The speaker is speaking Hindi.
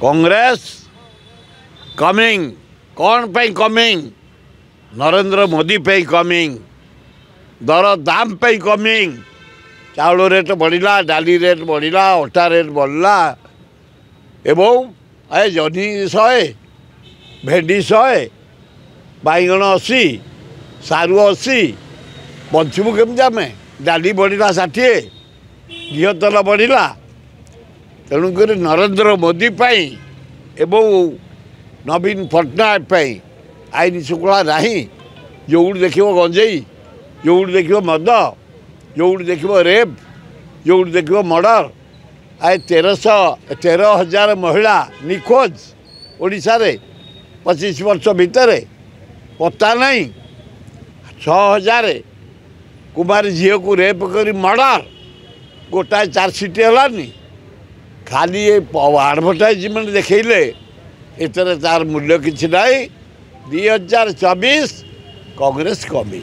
कांग्रेस कमिंग कौन पे कमिंग नरेंद्र मोदी पे कमिंग दर दाम पे कमिंग चाउल रेट बढ़ला डाली रेट बढ़ला अटा रेट बढ़ला एवं ए जनी 100 भेंडी 100 बैगण 80 सारू 80 बंचबू केमती आम डाली बढ़ला 60 घी तेल बढ़ला तेणुक नरेंद्र मोदी पाई एवं नवीन पट्टनायक पाई आईन शुक्ला नहीं जो देख गंजेई जो देख मद जो देख रेप जो देख मर्डर आए 13,000 महिला निखोज ओडिशा रे 25 वर्ष भितर पता नहीं 6,000 कुमारी झील को रेप कर मर्डर गोटाए चार्जसीट है खाली आडभटाइजमेंट देखले एतर तार मूल्य किसी ना 2024 कांग्रेस कमी।